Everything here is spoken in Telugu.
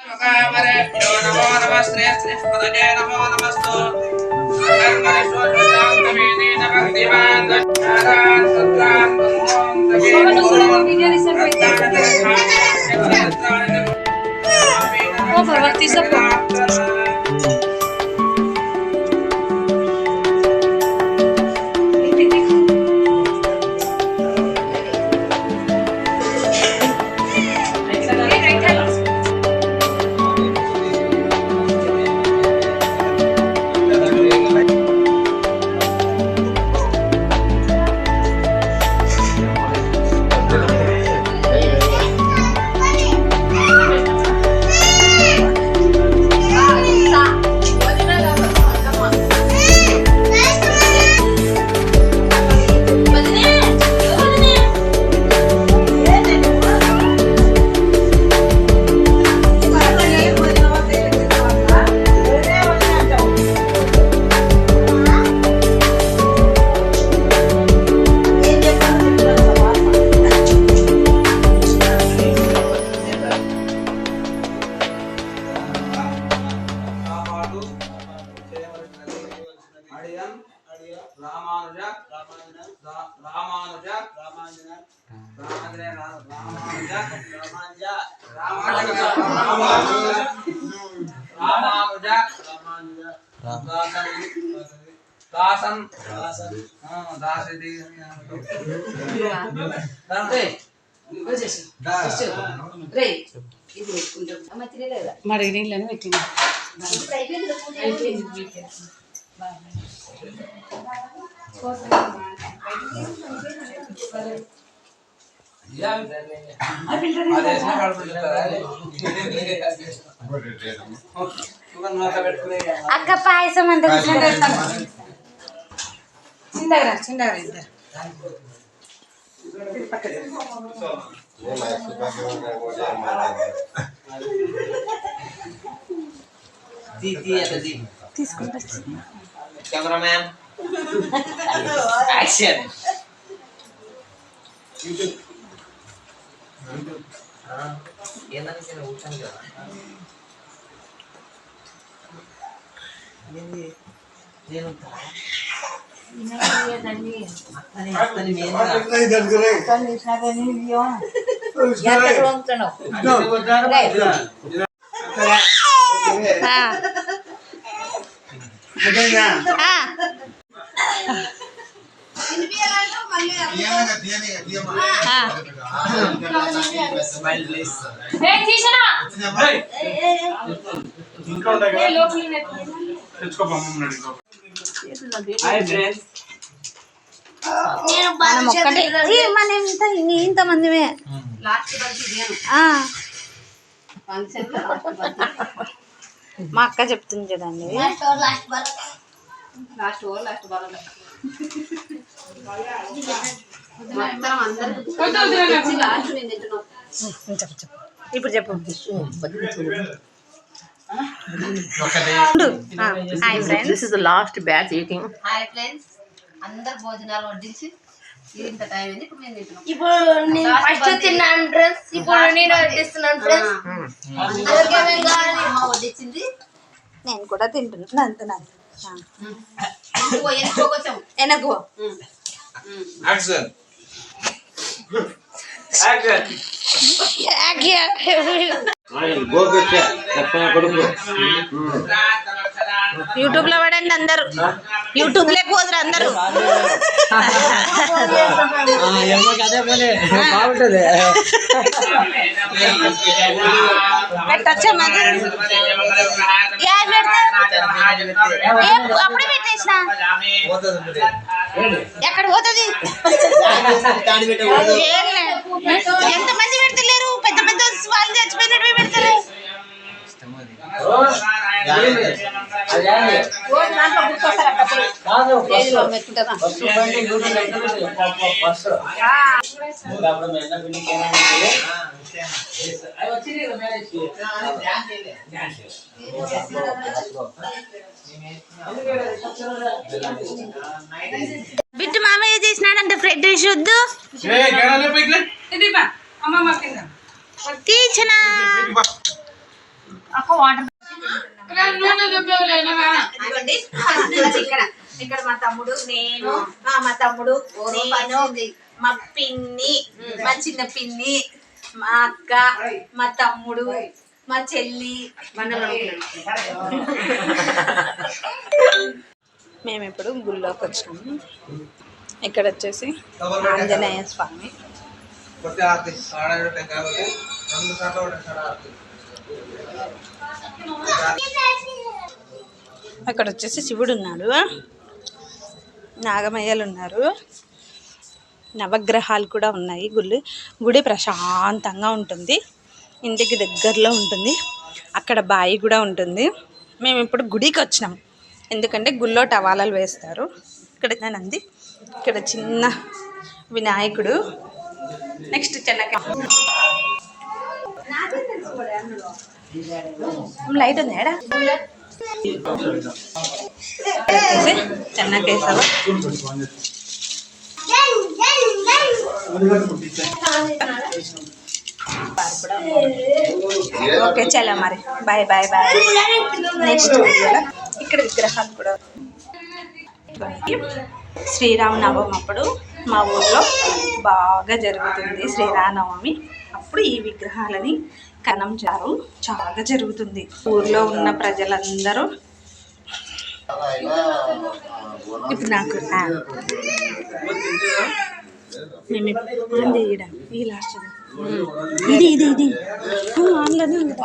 नमो नमः श्री श्रीपदये नमो नमस्तु कर्मणि भक्तिवान् दशारान् सत्रान् మరి నీళ్ళని పెట్టింది అక్క పాయసం అంత చిన్నగా చిన్నగా ఇద్దరు తీసుకుంటా కెమెరామ్యాన్ యాక్షన్ ఏందని కూర్చొని కదా నేను ఇంతమందిమే మా అక్క చెప్తుంది చూడండి ఇప్పుడు చెప్పు hi friends this is the last batch eating hi friends అందరు భోజనాలు వడ్డించి ఇంత టైం అయింది ఇప్పుడు మేము తింటున్నాం ఇప్పుడు నేను ఫస్ట్ తిన్నాను ఫ్రెండ్స్ ఇప్పుడు నేను వడ్డిస్తున్నాను ఫ్రెండ్స్ అమ్మ వడ్డించింది నేను కూడా తింటున్నాను అంటున్నాను ఎనకు యాక్షన్ యాక్షన్ యూట్యూబ్ లో పడండి అందరు యూట్యూబ్ లేక పోదురు అందరు బాగుంటది పెట్టచ్చా మరి అప్పుడే పెట్టేసిన ఎక్కడ పోతుంది ఎంతమంది పెడతలేరు పెద్ద పెద్ద వాళ్ళు చచ్చిపోయినట్టు పెడతారు బిట్టు మామయ్య చేసినాడంట ఫ్రెడ్ రైస్ వద్దు తీర్చనా వాటర్ ఇదిగోండి ఫస్ట్ ఇక్కడ మా తమ్ముడు నేను మా తమ్ముడు నేను మా పిన్ని మా చిన్న పిన్ని మా అక్క మా తమ్ముడు మా చెల్లి మేము ఇప్పుడు గుళ్ళోకి వచ్చాము. ఇక్కడ వచ్చేసి ఆంజనేయ స్వామి. కొట్టి ఆర్తి ఆడేట టెంకాయ కొట్టి 2 సార్లు కొట్టాడు ఆర్తి. అక్కడ వచ్చేసి శివుడు ఉన్నాడు, నాగమయ్యలు ఉన్నారు, నవగ్రహాలు కూడా ఉన్నాయి. గుడి ప్రశాంతంగా ఉంటుంది, ఇంటికి దగ్గరలో ఉంటుంది. అక్కడ బావి కూడా ఉంటుంది. మేము ఇప్పుడు గుడికి వచ్చినాం, ఎందుకంటే గుళ్ళో టవాలాలు వేస్తారు. ఇక్కడ నంది, ఇక్కడ చిన్న వినాయకుడు, నెక్స్ట్ చెన్నకాయ లైట్ ఉంది ఏడా వచ్చేసి చెన్నకేశవ. ఓకే చలో మరి బాయ్ బాయ్ బాయ్. నెక్స్ట్ ఇక్కడ విగ్రహాలు కూడా. శ్రీరామనవమి అప్పుడు మా ఊర్లో బాగా జరుగుతుంది. శ్రీరామనవమి అప్పుడు ఈ విగ్రహాలని కనంచారు, చాలా జరుగుతుంది. ఊర్లో ఉన్న ప్రజలందరూ ఇప్పుడు నాకు మేము ఈ లాస్ట్ ఇది ఇది ఇది ఆన్లోనే ఉంది.